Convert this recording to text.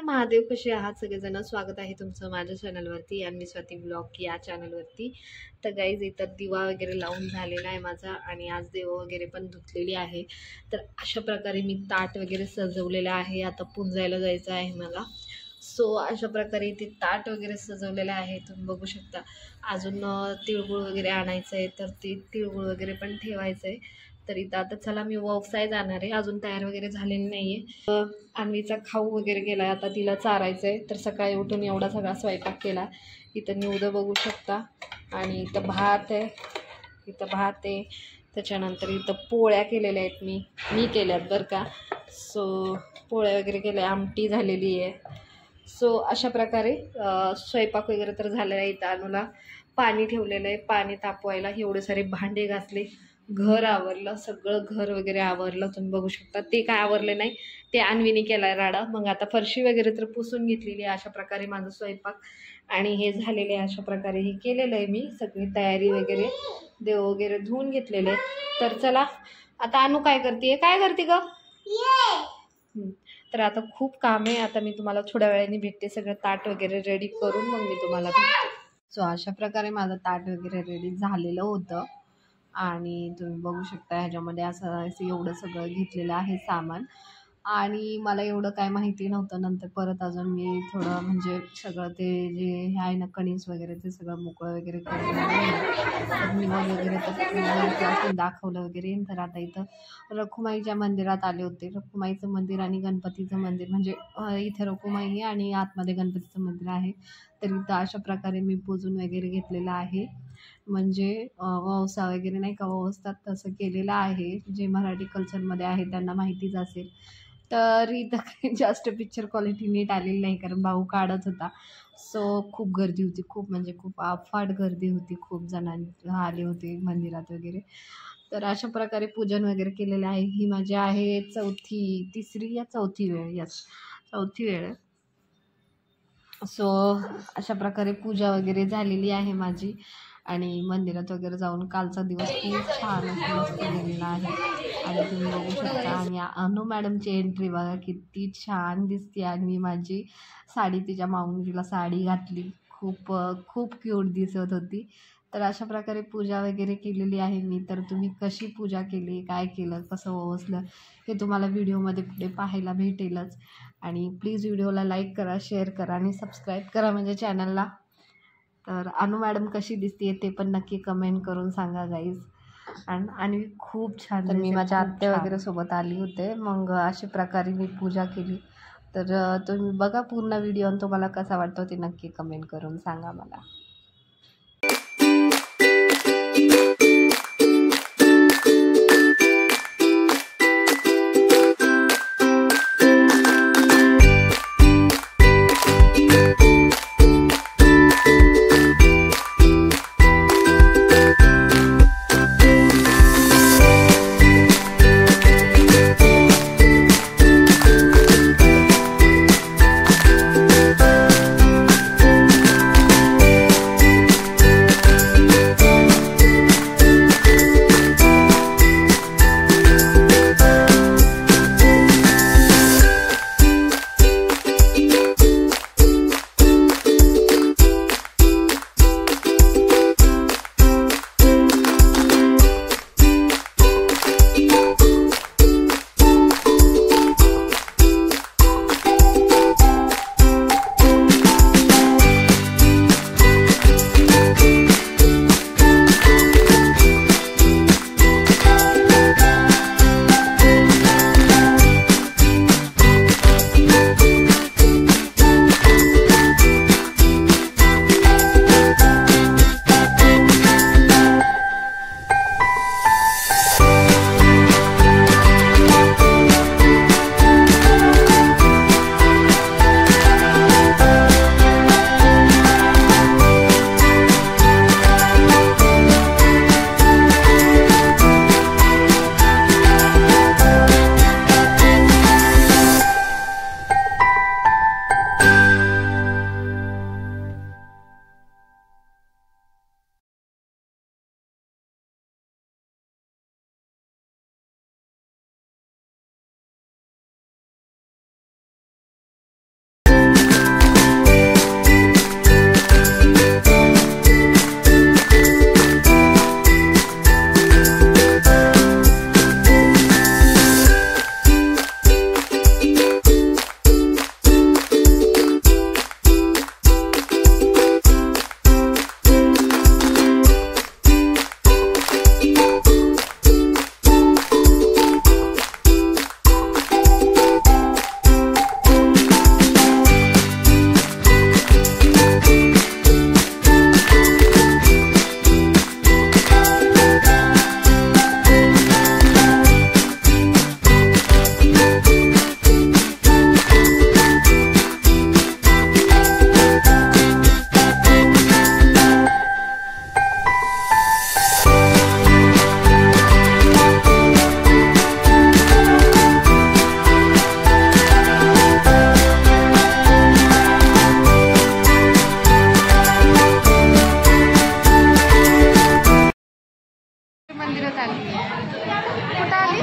हर महादेव, कसे आहात सगळेजण? स्वागत आहे तुमचं माझ्या चॅनलवरती आणि स्वाती ब्लॉग या चॅनलवरती. तर गाईज इथं दिवा वगैरे लावून झालेला आहे माझा आणि आज देव वगैरे पण धुतलेली आहे. तर अशा प्रकारे मी ताट वगैरे सजवलेलं आहे. आता पुंजायला जायचं आहे मला. सो अशा प्रकारे इथे ताट वगैरे सजवलेलं आहे, तुम्ही बघू शकता. अजून तिळगुळ वगैरे आणायचं आहे, तर ते तिळगुळ वगैरे पण ठेवायचं आहे. तर इथं आता चला मी व्यवसाय जाणार आहे, अजून तयार वगैरे झालेली नाही आहे. अन्वीचा खाऊ वगैरे गेला आहे, आता तिला चारायचं आहे. तर सकाळी उठून एवढा सगळा स्वयंपाक केला. इथं निवडं बघू शकता आणि इथं भात आहे, त्याच्यानंतर इथं पोळ्या केलेल्या आहेत, मी केल्यात बरं का. सो पोळ्या वगैरे केल्या, आमटी झालेली आहे. सो अशा प्रकारे स्वयंपाक वगैरे तर झालेला आहे. इथं अनुला पाणी ठेवलेलं आहे, पाणी तापवायला. एवढे सारे भांडे घासले, घर आवरलं, सगळं घर वगैरे आवरलं, तुम्ही बघू शकता. ते काय आवरले नाही, ते अन्वीने केलाय राडा. मग आता फरशी वगैरे तर पुसून घेतलेली आहे. अशा प्रकारे माझं स्वयंपाक आणि हे झालेले आहे. अशा प्रकारे हे केलेलं आहे मी, सगळी तयारी वगैरे, देव वगैरे धुवून घेतलेले. तर चला आता अनु काय करते ग? तर आता खूप काम आहे. आता मी तुम्हाला थोड्या वेळाने भेटते, सगळं ताट वगैरे रेडी करून मग मी तुम्हाला भेटते. सो अशा प्रकारे माझं ताट वगैरे रेडी झालेलं होतं आणि तुम्ही बघू शकता ह्याच्यामध्ये असं एवढं सगळं घेतलेलं आहे सामान. आणि मला एवढं काय माहिती नव्हतं. नंतर परत अजून मी थोडं म्हणजे सगळं ते जे हे आहे ना, कणीस वगैरे ते सगळं मोकळं वगैरे करून निवड वगैरे तर दाखवलं वगैरे. तर आता इथं रखुमाईच्या मंदिरात आले होते. रखुमाईचं मंदिर आणि गणपतीचं मंदिर, म्हणजे इथे रखुमाई आहे आणि आतमध्ये गणपतीचं मंदिर आहे. तर इथं अशा प्रकारे मी पूजून वगैरे घेतलेलं आहे. म्हणजे वौसा वगैरे नाही का वौसतात, तसं केलेलं आहे. जे मराठी कल्चरमध्ये आहे त्यांना माहितीच असेल. तर इथं काही जास्त पिक्चर क्वालिटी नीट आलेली नाही, कारण भाऊ काढत होता. सो खूप गर्दी होती, खूप म्हणजे खूप अफाट गर्दी होती. खूप जणांनी आले होते मंदिरात वगैरे. तर अशा प्रकारे पूजन वगैरे केलेलं आहे. ही माझी आहे तिसरी या चौथी वेळ, चौथी वेळ आहे. सो अशा प्रकारे पूजा वगैरे झालेली आहे माझी. आणि मंदिरात वगैरे जाऊन कालचा दिवस खूप छान मस्त गेलेला आहे. आणि तुम्ही बघू शकता. आणि अनु मॅडमची एंट्री बघा, किती छान दिसते. आणि मी माझी साडी, तिच्या माऊंजीला साडी घातली, खूप क्यूट दिसत होती. तर अशा प्रकारे पूजा वगैरे केलेली आहे मी. तर तुम्ही कशी पूजा केली, काय केलं, कसं ओवसलं, हे तुम्हाला व्हिडिओमध्ये पुढे पाहायला भेटेलच. आणि प्लीज व्हिडिओला लाईक करा, शेअर करा आणि सबस्क्राईब करा म्हणजे चॅनलला. तर अनु मॅडम कशी दिसते ते पण नक्की कमेंट करून सांगा गाईज. आणि खूप छान. तर मी माझ्या आत्या वगैरे सोबत आली होते. मग अशा प्रकारे मी पूजा केली. तर तुम्ही बघा पूर्ण व्हिडिओ आणि तुम्हाला कसा वाटतो ते नक्की कमेंट करून सांगा मला. मंदिरात आली आहे. कुठं आली?